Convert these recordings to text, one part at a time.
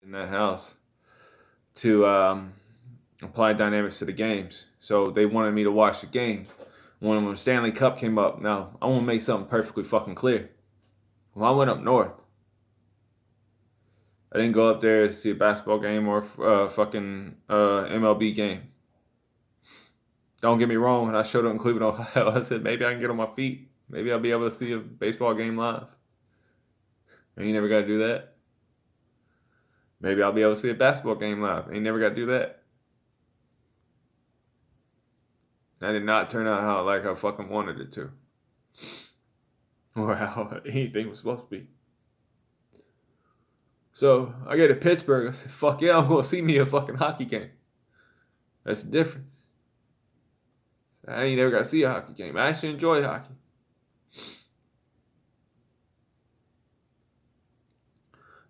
in that house to apply dynamics to the games. So they wanted me to watch the game. When Stanley Cup came up, now I want to make something perfectly fucking clear. When I went up north, I didn't go up there to see a basketball game or fucking MLB game. Don't get me wrong. When I showed up in Cleveland, Ohio, I said maybe I can get on my feet. Maybe I'll be able to see a baseball game live. And you never got to do that. Maybe I'll be able to see a basketball game live. And you never got to do that. That did not turn out how I fucking wanted it to. Or how anything was supposed to be. So I get to Pittsburgh. I said, fuck yeah, I'm going to see me a fucking hockey game. That's the difference. So I ain't never got to see a hockey game. I actually enjoy hockey.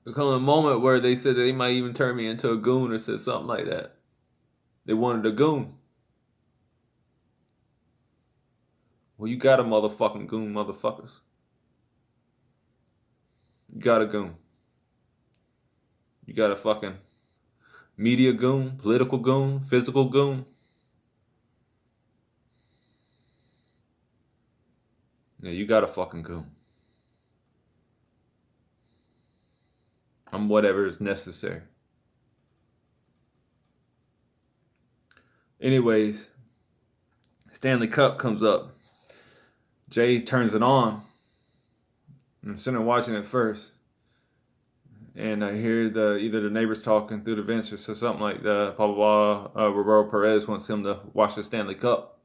There come a moment where they said that they might even turn me into a goon or said something like that. They wanted a goon. Well, you got a motherfucking goon, motherfuckers. You got a goon. You got a fucking media goon, political goon, physical goon. Yeah, you got a fucking goon. I'm whatever is necessary. Anyways, Stanley Cup comes up. Jay turns it on. I'm sitting there watching it first. And I hear either the neighbors talking through the vents or something like that. Blah, blah, blah. Roberto Perez wants him to watch the Stanley Cup.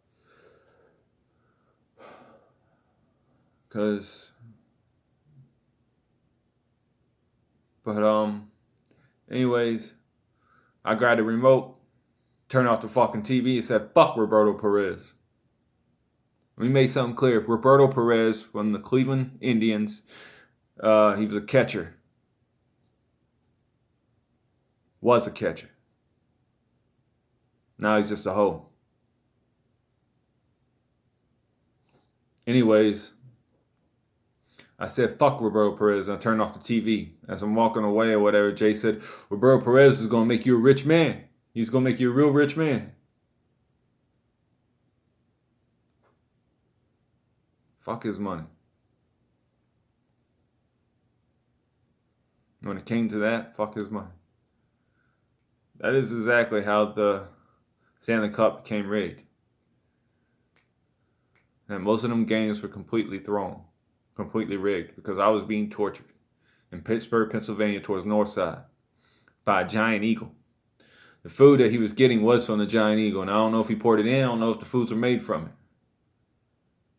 Anyways, I grabbed the remote, turned off the fucking TV and said, fuck Roberto Perez. We made something clear. Roberto Perez from the Cleveland Indians, he was a catcher. Was a catcher. Now he's just a hoe. Anyways, I said, fuck Roberto Perez, and I turned off the TV. As I'm walking away or whatever, Jay said, Roberto Perez is going to make you a rich man. He's going to make you a real rich man. Fuck his money. When it came to that, fuck his money. That is exactly how the Stanley Cup became rigged. And most of them games were completely rigged, because I was being tortured in Pittsburgh, Pennsylvania, towards North Side, by a giant eagle. The food that he was getting was from the giant eagle, and I don't know if he poured it in. I don't know if the foods were made from it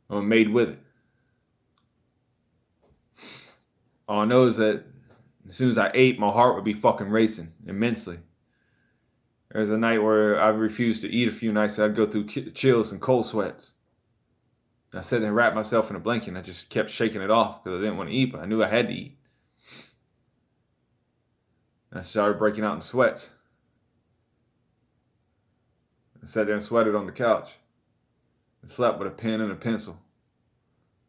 or made with it. All I know is that as soon as I ate, my heart would be fucking racing immensely. There was a night where I refused to eat a few nights, so I'd go through chills and cold sweats. I sat there and wrapped myself in a blanket, and I just kept shaking it off because I didn't want to eat, but I knew I had to eat. And I started breaking out in sweats. I sat there and sweated on the couch and slept with a pen and a pencil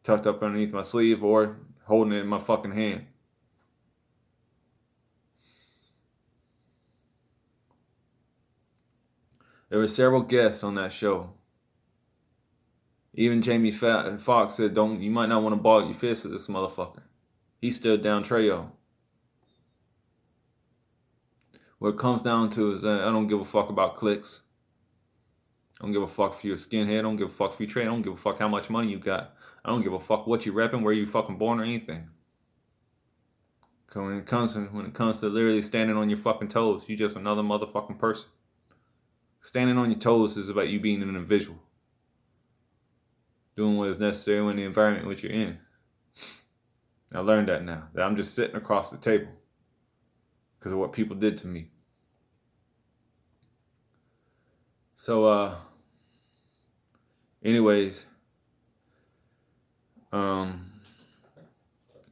tucked up underneath my sleeve or holding it in my fucking hand. There were several guests on that show. Even Jamie Foxx said, you might not want to ball your fist at this motherfucker. He stood down Trejo. What it comes down to is that I don't give a fuck about clicks. I don't give a fuck if you're a skinhead. I don't give a fuck if you trade. I don't give a fuck how much money you got. I don't give a fuck what you repping, where you fucking born, or anything. When it comes to literally standing on your fucking toes, you just another motherfucking person. Standing on your toes is about you being an individual. Doing what is necessary in the environment which you're in. I learned that now. That I'm just sitting across the table because of what people did to me. So, anyways, now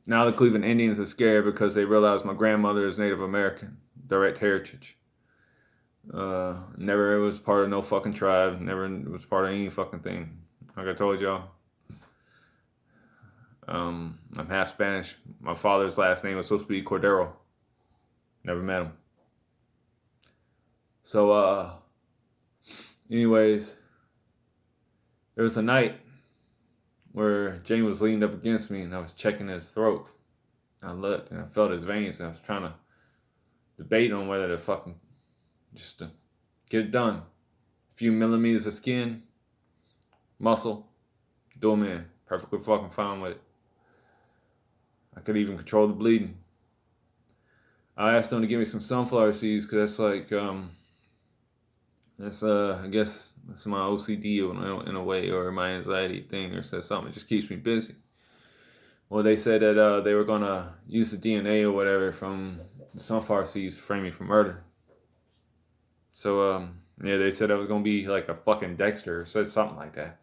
the Cleveland Indians are scared because they realize my grandmother is Native American, direct heritage. Never was part of no fucking tribe, never was part of any fucking thing. Like I told y'all, I'm half Spanish. My father's last name was supposed to be Cordero. Never met him. So, anyways, there was a night where Jane was leaned up against me and I was checking his throat. I looked and I felt his veins and I was trying to debate on whether to fucking just to get it done. A few millimeters of skin, muscle, do him in. Perfectly fucking fine with it. I could even control the bleeding. I asked them to give me some sunflower seeds because that's like, I guess that's my OCD in a way, or my anxiety thing, or says something. It just keeps me busy. Well, they said that they were gonna use the DNA or whatever from the sunflower seeds to frame me for murder. So, yeah, they said I was gonna be like a fucking Dexter, or said something like that.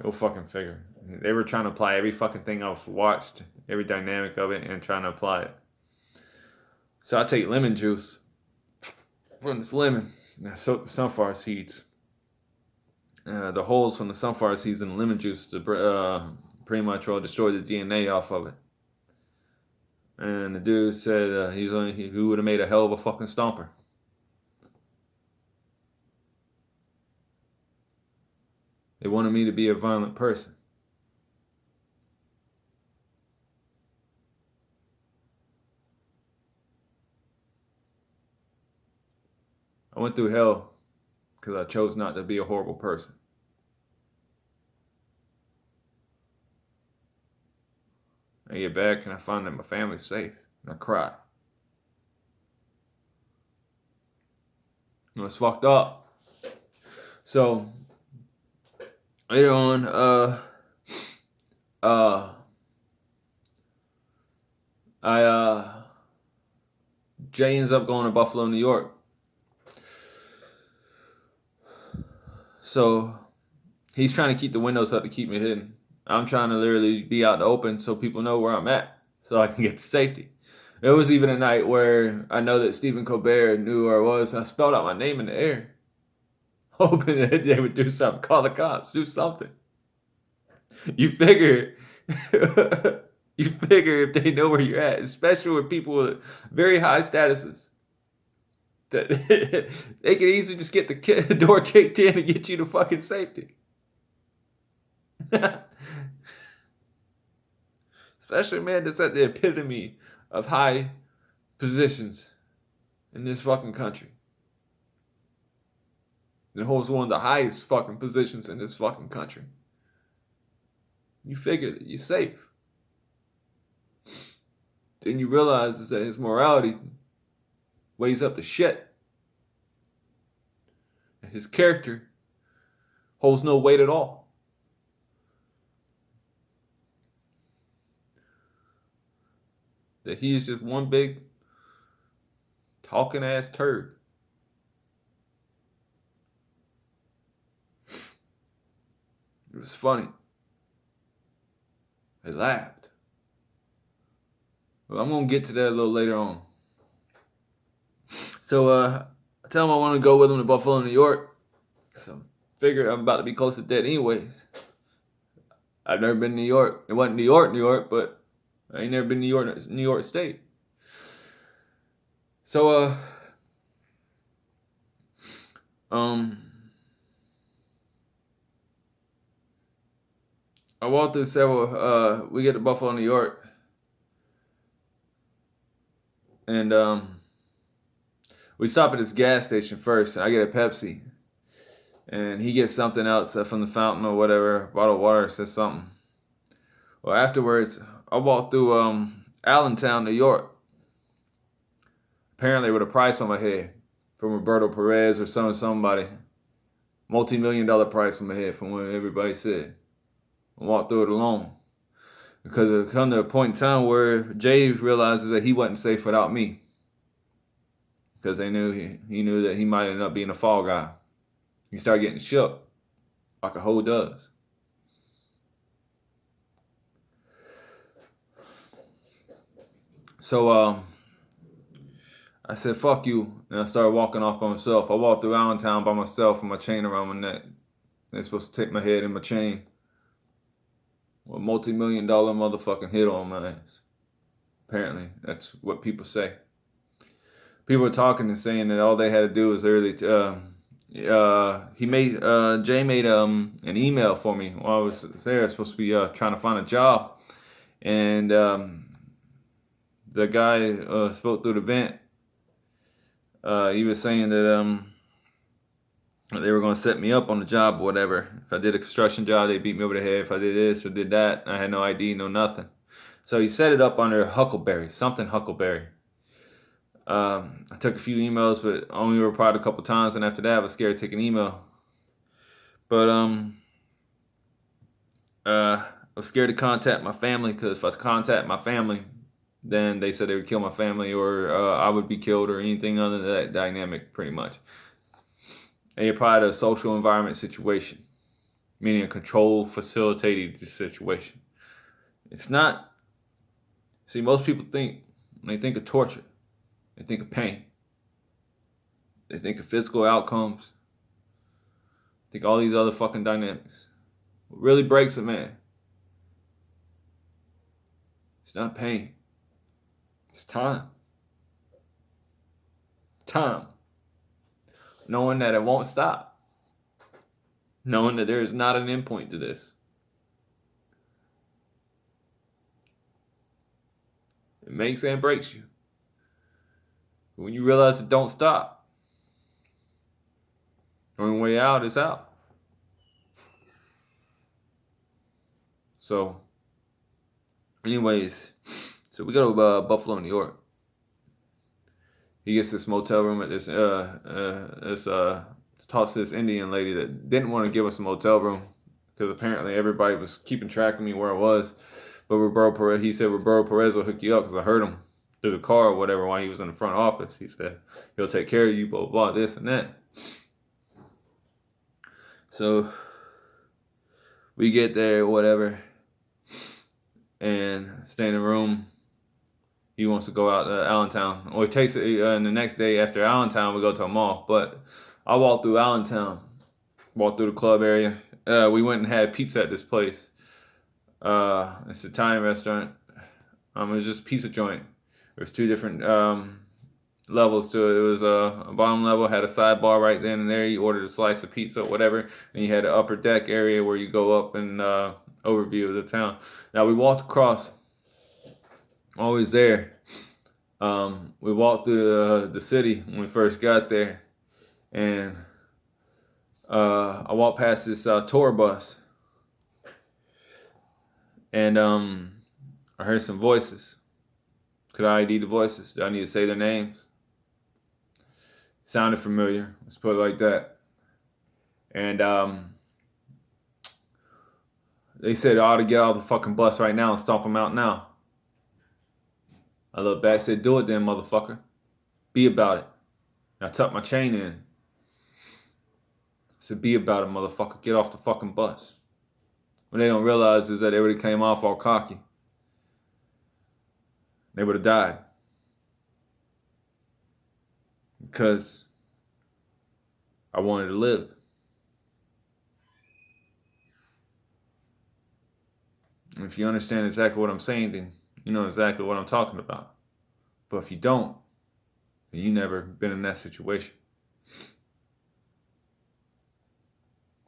Go fucking figure. They were trying to apply every fucking thing I've watched, every dynamic of it, and trying to apply it. So I take lemon juice from this lemon, and I soak the sunflower seeds. The holes from the sunflower seeds in the lemon juice to pretty much all destroy the DNA off of it. And the dude said he would have made a hell of a fucking stomper. They wanted me to be a violent person. I went through hell because I chose not to be a horrible person. I get back and I find that my family's safe. And I cry. It's fucked up. So later on, Jay ends up going to Buffalo, New York. So he's trying to keep the windows up to keep me hidden. I'm trying to literally be out in the open so people know where I'm at, so I can get to safety. There was even a night where I know that Stephen Colbert knew where I was, and I spelled out my name in the air, hoping that they would do something, call the cops, do something. You figure if they know where you're at, especially with people with very high statuses, that they can easily just get the door kicked in and get you to fucking safety. Especially a man that's at the epitome of high positions in this fucking country. That holds one of the highest fucking positions in this fucking country. You figure that you're safe. Then you realize is that his morality weighs up to shit. And his character holds no weight at all. That he is just one big talking ass turd. It was funny. They laughed. Well, I'm going to get to that a little later on. So, I tell him I want to go with him to Buffalo, New York. So, figured I'm about to be close to dead anyways. I've never been to New York. It wasn't New York, but I ain't never been to New York State. So, I walked through several, we get to Buffalo, New York. And, we stop at this gas station first, and I get a Pepsi. And he gets something else from the fountain or whatever, bottled water, says something. Well, afterwards, I walked through Allentown, New York. Apparently with a price on my head from Roberto Perez or somebody. Multi-million-dollar price on my head from what everybody said. I walked through it alone. Because it come to a point in time where Jay realizes that he wasn't safe without me. Because they knew he knew that he might end up being a fall guy. He started getting shook. Like a hoe does. So, I said, fuck you. And I started walking off by myself. I walked through Allentown by myself with my chain around my neck. They're supposed to take my head in my chain. With a multi-million-dollar motherfucking hit on my ass. Apparently, that's what people say. people were talking and saying that all they had to do was literally, Jay made an email for me while I was there. I was supposed to be trying to find a job, and the guy spoke through the vent. He was saying that they were going to set me up on the job or whatever. If I did a construction job, they beat me over the head. If I did this or did that, I had no ID, no nothing. So he set it up under Huckleberry, something Huckleberry. I took a few emails, but only replied a couple times, and after that, I was scared to take an email. But I was scared to contact my family, because if I contact my family, then they said they would kill my family, or I would be killed, or anything other than that dynamic, pretty much. And you applied a social environment situation, meaning a controlled, facilitated situation. It's not. See, most people think, when they think of torture, they think of pain. They think of physical outcomes. They think all these other fucking dynamics. What really breaks a man, it's not pain. It's time. Time. Knowing that it won't stop. Knowing that there is not an endpoint to this. It makes and breaks you. But when you realize it don't stop, the only way out is out. So, anyways, so we go to Buffalo, New York. He gets this motel room at this talks to this Indian lady that didn't want to give us a motel room, because apparently everybody was keeping track of me where I was. But he said Roberto Perez will hook you up, because I heard him through the car or whatever while he was in the front office. He said he'll take care of you, blah blah, this and that. So we get there, whatever, and stay in the room. He wants to go out to Allentown. Or it takes and the next day after Allentown, we go to a mall. But I walked through Allentown, walked through the club area. We went and had pizza at this place. It's an Italian restaurant. It was just a pizza joint. There's two different levels to it. It was a bottom level, had a sidebar right then and there. You ordered a slice of pizza or whatever. And you had an upper deck area where you go up and overview of the town. Now we walked across. Always there. We walked through the city when we first got there, and I walked past this tour bus, and I heard some voices. Could I ID the voices? Do I need to say their names? Sounded familiar. Let's put it like that. And they said I ought to get out of the fucking bus right now and stomp them out now. I looked back and said, do it then, motherfucker. Be about it. And I tucked my chain in. I said, be about it, motherfucker. Get off the fucking bus. What they don't realize is that they already came off all cocky. They would have died. Because I wanted to live. And if you understand exactly what I'm saying, then you know exactly what I'm talking about. But if you don't, then you never been in that situation.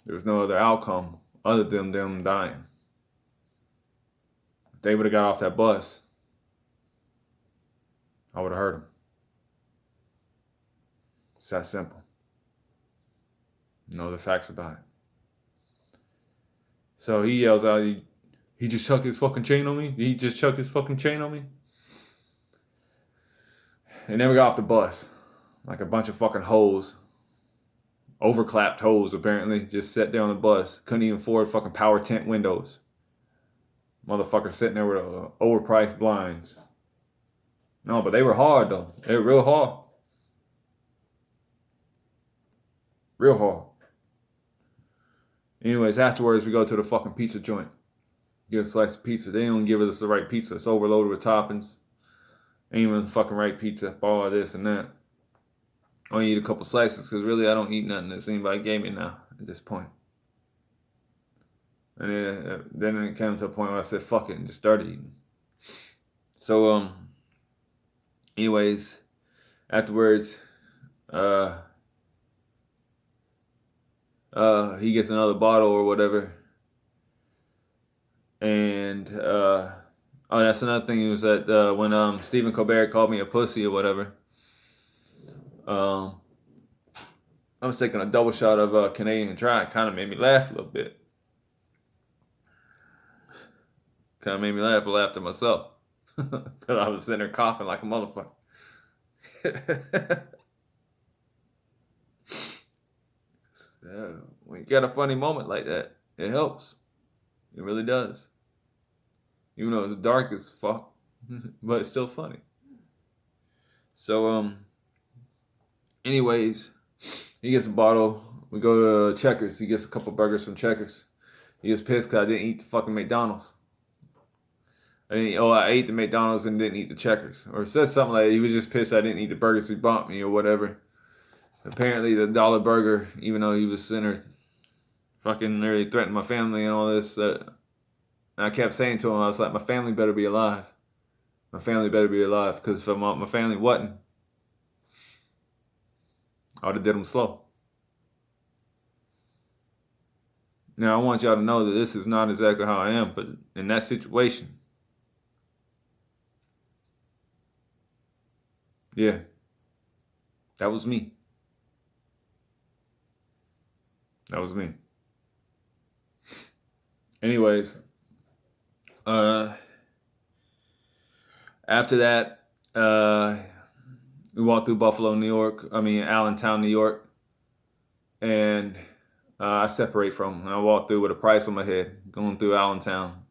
There was no other outcome other than them dying. If they would have got off that bus, I would have hurt them. It's that simple. No other facts about it. So he yells out, he just chucked his fucking chain on me? He just chucked his fucking chain on me? They never got off the bus. Like a bunch of fucking hoes. Overclapped hoes, apparently. Just sat there on the bus. Couldn't even afford fucking power tent windows. Motherfucker sitting there with overpriced blinds. No, but they were hard, though. They were real hard. Real hard. Anyways, afterwards, we go to the fucking pizza joint. Get a slice of pizza. They don't give us the right pizza. It's overloaded with toppings. Ain't even the fucking right pizza. All of this and that. I only eat a couple slices because really I don't eat nothing that anybody gave me now at this point. And then it came to a point where I said fuck it and just started eating. So anyways, Afterwards, he gets another bottle or whatever. And oh, that's another thing. Was that when Stephen Colbert called me a pussy or whatever. I was taking a double shot of Canadian Dry. It kind of made me laugh a little bit. Kind of made me laugh. I laughed at myself because I was sitting there coughing like a motherfucker. So, when you got a funny moment like that, it helps. It really does. Even though it's dark as fuck, but it's still funny. So, anyways, he gets a bottle. We go to Checkers. He gets a couple burgers from Checkers. He gets pissed because I didn't eat the fucking McDonald's. I ate the McDonald's and didn't eat the Checkers. Or it says something like he was just pissed I didn't eat the burgers he bought me or whatever. Apparently the dollar burger, even though he was sitting there fucking literally threatening my family and all this, and I kept saying to him, I was like, my family better be alive. My family better be alive. Because if my family wasn't, I would have did them slow. Now, I want y'all to know that this is not exactly how I am, but in that situation, yeah, that was me. That was me. Anyways, after that, we walked through Allentown, New York, and I separate from him. I walked through with a price on my head, going through Allentown.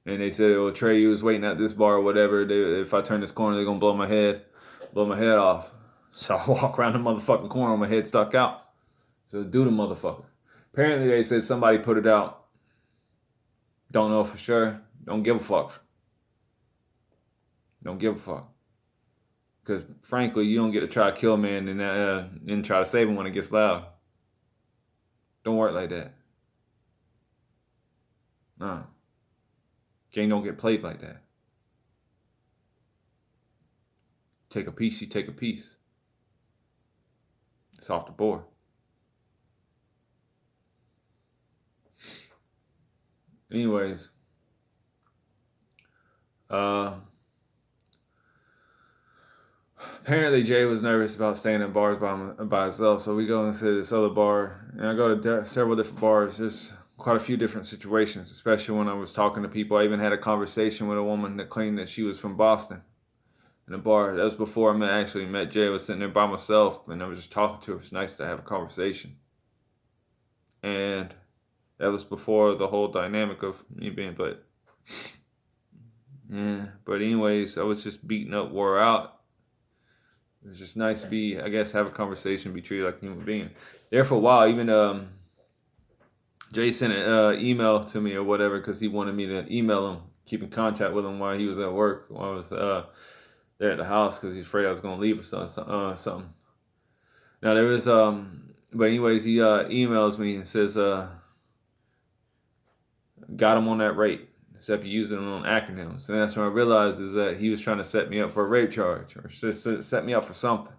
And they said, "Oh, Trey, you was waiting at this bar or whatever. If I turn this corner, they're gonna blow my head off." So I walk around the motherfucking corner, my head stuck out. So do the motherfucker. Apparently, they said somebody put it out. Don't know for sure. Don't give a fuck. Don't give a fuck. Because frankly, you don't get to try to kill a man and try to save him when it gets loud. Don't work like that. No. Game don't get played like that. Take a piece, you take a piece. It's off the board. Anyways, apparently Jay was nervous about staying in bars by himself, so we go and sit at this other bar, and I go to several different bars. There's quite a few different situations, especially when I was talking to people. I even had a conversation with a woman that claimed that she was from Boston in a bar. That was before I actually met Jay. I was sitting there by myself, and I was just talking to her. It's nice to have a conversation. And that was before the whole dynamic of me being, but yeah. But anyways, I was just beaten up, wore out. It was just nice to have a conversation, be treated like a human being. There for a while, even Jay sent an email to me or whatever because he wanted me to email him, keep in contact with him while he was at work, while I was there at the house because he's afraid I was going to leave or something. Now there was, but anyways, he emails me and says, got him on that rape, except he using it on acronyms. And that's when I realized is that he was trying to set me up for a rape charge or just set me up for something.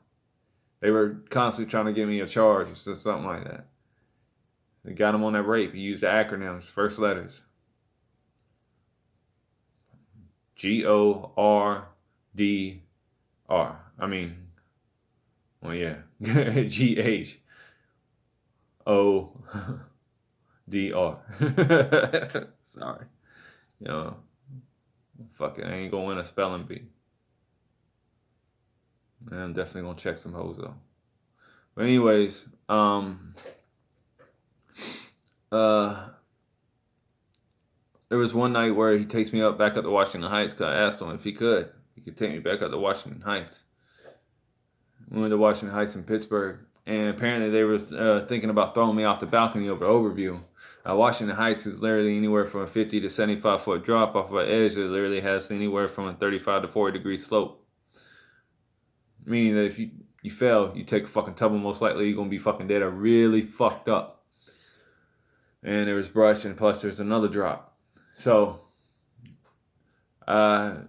They were constantly trying to give me a charge or something like that. They got him on that rape. He used the acronyms, first letters. GORDR. I mean, well, yeah. GHODR. Sorry. Fucking, I ain't gonna win a spelling bee. I'm definitely gonna check some hoes though. But anyways, there was one night where he takes me back up to Washington Heights because I asked him if he could take me back up to Washington Heights. We went to Washington Heights in Pittsburgh, and apparently they were thinking about throwing me off the balcony over Overview. Washington Heights is literally anywhere from a 50 to 75 foot drop off of an edge that literally has anywhere from a 35 to 40 degree slope. Meaning that if you fail, you take a fucking tumble, most likely you're going to be fucking dead or really fucked up. And there was brush, and plus there's another drop. So,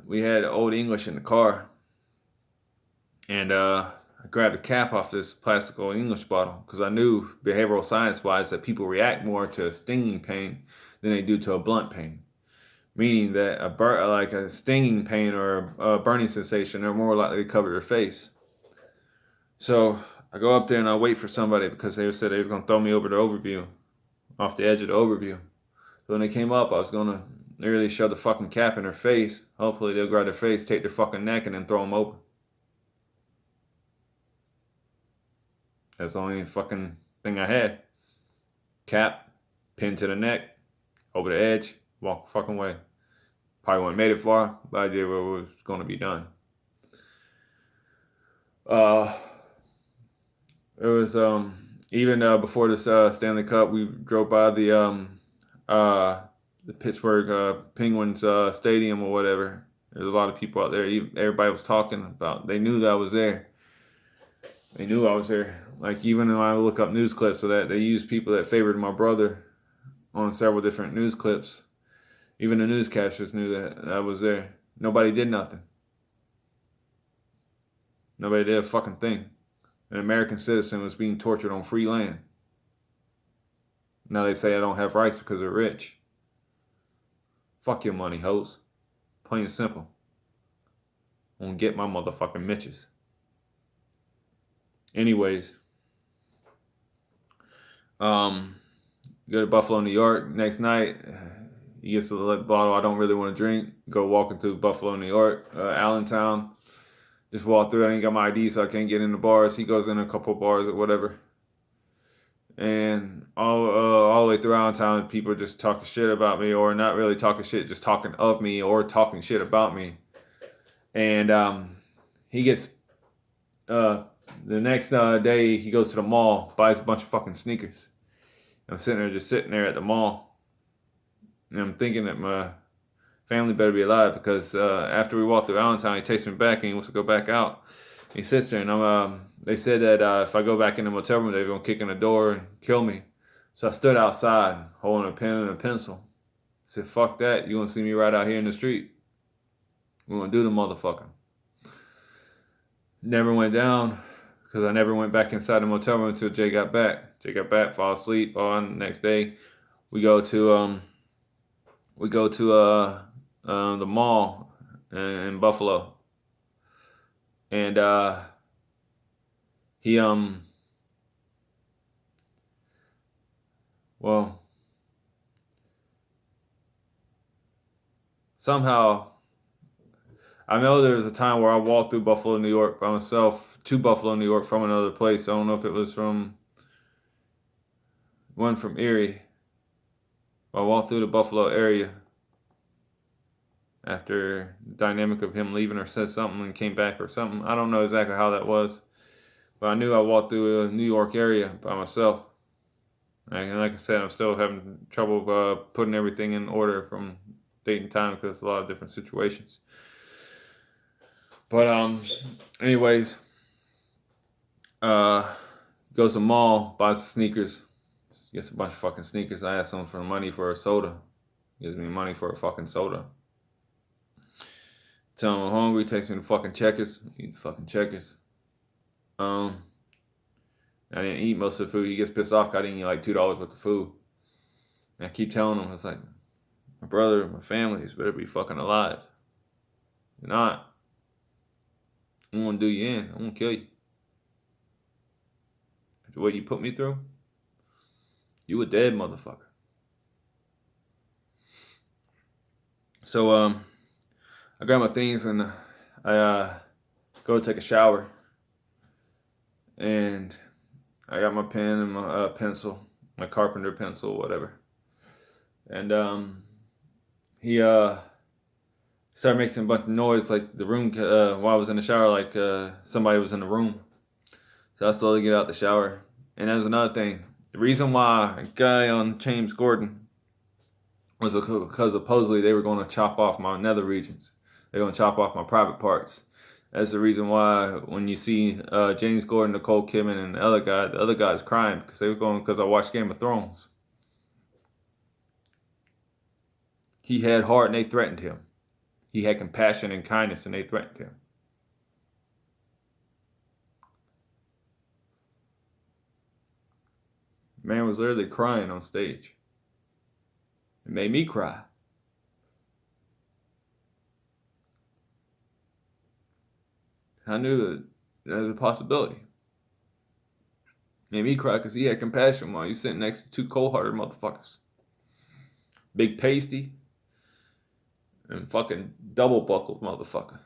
we had Old English in the car. And I grabbed the cap off this plastic old English bottle because I knew behavioral science wise that people react more to a stinging pain than they do to a blunt pain. Meaning that like a stinging pain or a burning sensation are more likely to cover your face. So I go up there and I wait for somebody because they said they was gonna throw me over the overview, off the edge of the overview. So when they came up, I was gonna literally shove the fucking cap in their face. Hopefully they'll grab their face, take their fucking neck, and then throw them over. That's the only fucking thing I had. Cap, pin to the neck, over the edge, walk the fucking way. Probably wouldn't made it far, but I did what was going to be done. It was even before this Stanley Cup, we drove by the Pittsburgh Penguins stadium or whatever. There's a lot of people out there. Everybody was talking about. They knew that I was there. They knew I was there. Like even when I look up news clips of that, they used people that favored my brother on several different news clips. Even the newscasters knew that I was there. Nobody did nothing. Nobody did a fucking thing. An American citizen was being tortured on free land. Now they say I don't have rights because they're rich. Fuck your money, hoes. Plain and simple. I'm gonna get my motherfucking Mitches. Anyways. Go to Buffalo, New York. Next night, he gets a bottle I don't really want to drink. Go walking through Buffalo, New York, Allentown. Just walk through. I ain't got my ID, so I can't get in the bars. He goes in a couple bars or whatever. And all the way through Allentown, people just talking shit about me, or not really talking shit, just talking of me, or talking shit about me. And he gets the next day he goes to the mall, buys a bunch of fucking sneakers. I'm sitting there at the mall, and I'm thinking that my family better be alive because after we walk through Allentown, he takes me back and he wants to go back out. He sits there, and they said that if I go back in the motel room, they're gonna kick in the door and kill me. So I stood outside holding a pen and a pencil. I said, "Fuck that! You gonna see me right out here in the street? We're gonna do the motherfucker." Never went down because I never went back inside the motel room until Jay got back. Jay got back, fall asleep. On the next day, we go to the mall in Buffalo, and he somehow I know there was a time where I walked through Buffalo, New York by myself to Buffalo, New York from another place. I don't know if it was from one from Erie. I walked through the Buffalo area after the dynamic of him leaving or said something and came back or something. I don't know exactly how that was, but I knew I walked through a New York area by myself. And like I said, I'm still having trouble putting everything in order from date and time because it's a lot of different situations. But anyways, goes to the mall, buys sneakers, gets a bunch of fucking sneakers. I asked him for money for a soda. He gives me money for a fucking soda. Tell him I'm hungry, takes me to fucking Checkers. Eat fucking Checkers. I didn't eat most of the food. He gets pissed off. I didn't eat like $2 worth of food. And I keep telling him, it's like, my brother, my family, better be fucking alive. You're not. I'm gonna do you in. I'm gonna kill you. After what you put me through, you a dead motherfucker. So I grab my things and I go take a shower. And I got my pen and my pencil, my carpenter pencil, whatever. And he started making a bunch of noise, like the room, while I was in the shower, like somebody was in the room. So I slowly get out the shower. And that was another thing. The reason why a guy on James Gordon was because supposedly they were going to chop off my nether regions. They're going to chop off my private parts. That's the reason why when you see James Gordon, Nicole Kidman, and the other guy is crying because they were going because I watched Game of Thrones. He had heart and they threatened him. He had compassion and kindness and they threatened him. Man was literally crying on stage. It made me cry. I knew that was a possibility. It made me cry because he had compassion while you sitting next to two cold-hearted motherfuckers. Big Pasty and fucking double-buckled motherfucker.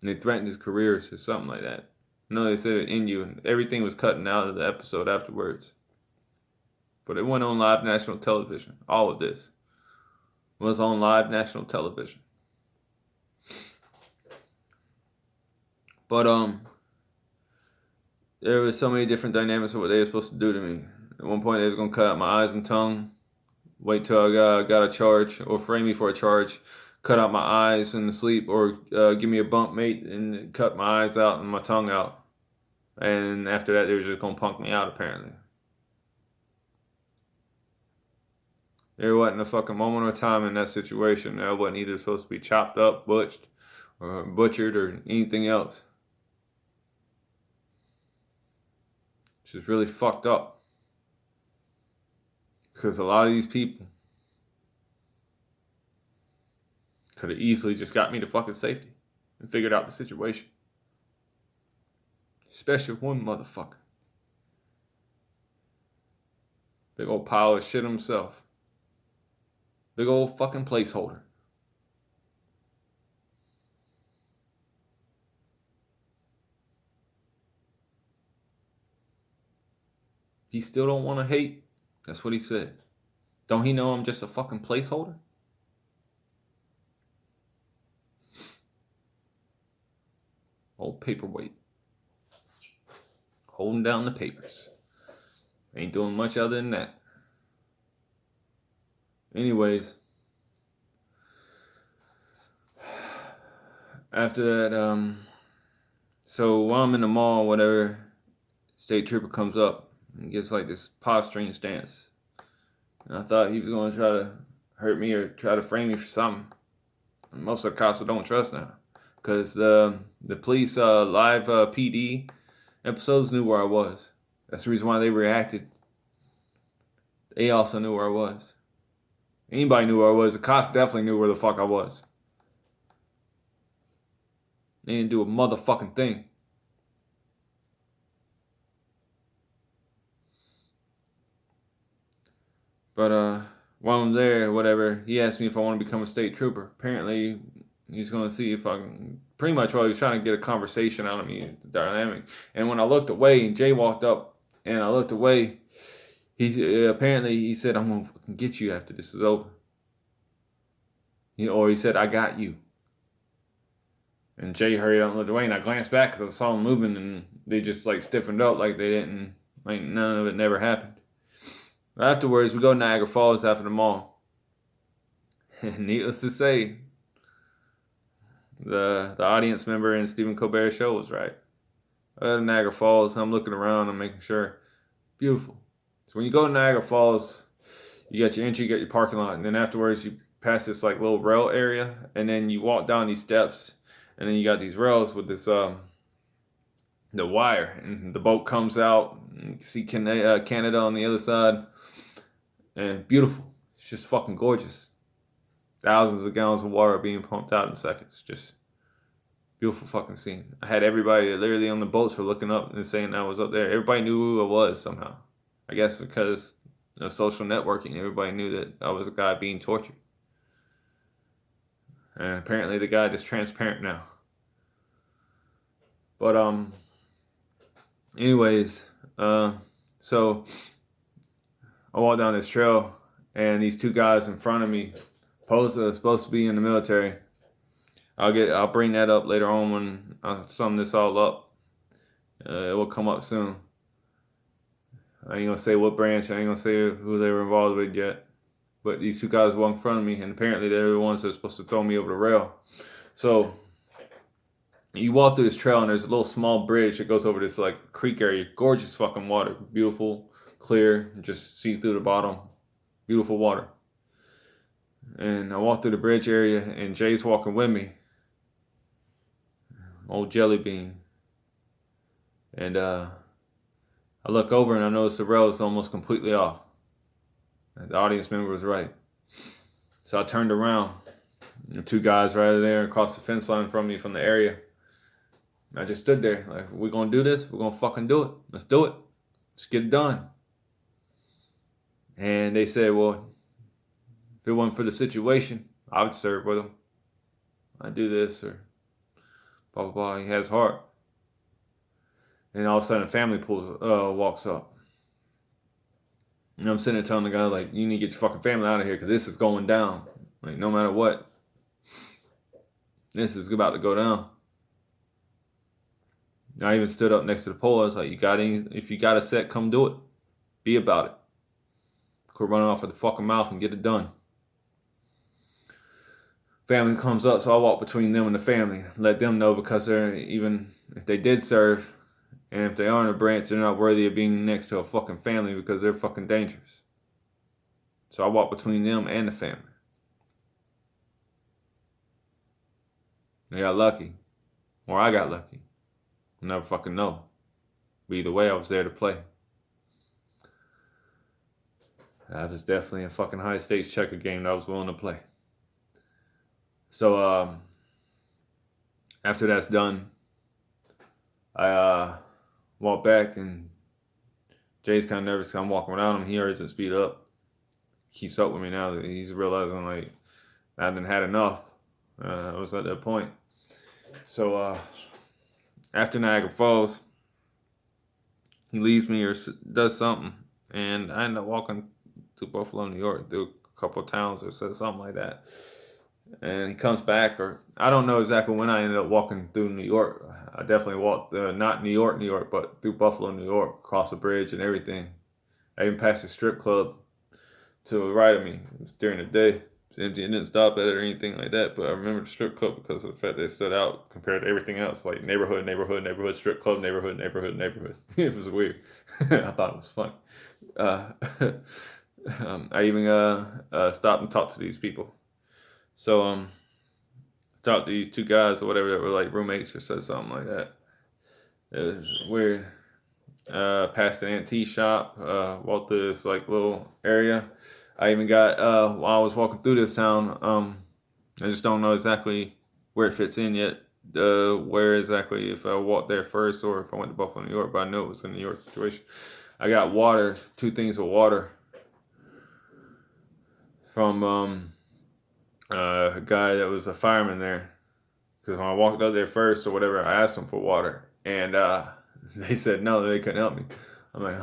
And they threatened his career or something like that. No, they said it in you, and everything was cutting out of the episode afterwards. But it went on live national television. All of this was on live national television. But there was so many different dynamics of what they were supposed to do to me. At one point, they was gonna cut out my eyes and tongue, wait till I got a charge, or frame me for a charge, cut out my eyes in the sleep, or give me a bunk mate and cut my eyes out and my tongue out. And after that, they were just gonna punk me out, apparently. There wasn't a fucking moment of time in that situation that I wasn't either supposed to be chopped up, butchered, or anything else. Which is really fucked up. Because a lot of these people could have easily just got me to fucking safety and figured out the situation. Especially one motherfucker. Big old pile of shit himself. Big old fucking placeholder. He still don't want to hate? That's what he said. Don't he know I'm just a fucking placeholder? Old paperweight. Holding down the papers. Ain't doing much other than that. Anyways. After that, so while I'm in the mall, whatever, state trooper comes up and gives like this posturing stance. And I thought he was going to try to hurt me or try to frame me for something. And most of the cops I don't trust now. Because the police live PD episodes knew where I was. That's the reason why they reacted. They also knew where I was. Anybody knew where I was. The cops definitely knew where the fuck I was. They didn't do a motherfucking thing. But while I'm there, whatever, he asked me if I want to become a state trooper. Apparently, he's going to see if I can. Pretty much while he was trying to get a conversation out of me, the dynamic. And when I looked away, Jay walked up, and I looked away. Apparently he said, "I'm gonna fucking get you after this is over." Or he said, "I got you." And Jay hurried out and looked away, and I glanced back because I saw him moving, and they just like stiffened up like they didn't, like none of it never happened. Afterwards, we go to Niagara Falls after the mall. And needless to say, the audience member in Stephen Colbert's show was right. I go to Niagara Falls, I'm looking around, I'm making sure. Beautiful. So when you go to Niagara Falls, you got your entry, you got your parking lot, and then afterwards you pass this like little rail area, and then you walk down these steps, and then you got these rails with this the wire, and the boat comes out, and you can see Canada on the other side, and beautiful. It's just fucking gorgeous. Thousands of gallons of water being pumped out in seconds. Just beautiful fucking scene. I had everybody literally on the boats for looking up and saying I was up there. Everybody knew who I was somehow. I guess because social networking, everybody knew that I was a guy being tortured. And apparently the guy is transparent now. But anyways, so I walked down this trail, and these two guys in front of me, supposed to be in the military. I'll bring that up later on when I sum this all up. It will come up soon. I ain't gonna say what branch. I ain't gonna say who they were involved with yet. But these two guys walked in front of me, and apparently they were the ones that were supposed to throw me over the rail. So you walk through this trail, and there's a little small bridge that goes over this like creek area. Gorgeous fucking water, beautiful, clear, just see through the bottom. Beautiful water. And I walk through the bridge area, and Jay's walking with me. old Jelly Bean. And I look over and I notice the rail is almost completely off. The audience member was right. So I turned around. The two guys right there across the fence line from me from the area. I just stood there like, we're going to do this. We're going to fucking do it. Let's do it. Let's get it done. And they said, well, if it wasn't for the situation, I would serve with him. I'd do this or blah, blah, blah. He has heart. And all of a sudden, a family walks up. And I'm sitting there telling the guy, like, you need to get your fucking family out of here because this is going down. Like, no matter what, this is about to go down. I even stood up next to the pole. I was like, if you got a set, come do it. Be about it. Quit running off with the fucking mouth and get it done. Family comes up, so I walk between them and the family. Let them know because they're, even if they did serve, and if they aren't a branch, they're not worthy of being next to a fucking family because they're fucking dangerous. So I walk between them and the family. They got lucky. Or I got lucky. I'll never fucking know. But either way, I was there to play. That was definitely a fucking high stakes checker game that I was willing to play. So after that's done, I walk back and Jay's kind of nervous because I'm walking around him. He hurries and speed up. Keeps up with me now that he's realizing like I haven't had enough. I was at that point. So after Niagara Falls, he leaves me or does something, and I end up walking to Buffalo, New York, through a couple of towns or something like that. And he comes back, or I don't know exactly when I ended up walking through New York. I definitely walked, not New York, but through Buffalo, New York, across the bridge and everything. I even passed a strip club to the right of me. It was during the day. It was empty. It didn't stop at it or anything like that, but I remember the strip club because of the fact that it stood out compared to everything else, like neighborhood, strip club, neighborhood. It was weird. I thought it was fun. I even stopped and talked to these people. So talked to these two guys or whatever that were like roommates or said something like that. It was weird. Past an antique shop, walked through this like little area. I even got while I was walking through this town, I just don't know exactly where it fits in yet. Where exactly, if I walked there first or if I went to Buffalo, New York, but I knew it was a New York situation. I got water, 2 things of water from a guy that was a fireman there. Because when I walked up there first or whatever, I asked them for water. And they said no, they couldn't help me. I'm like,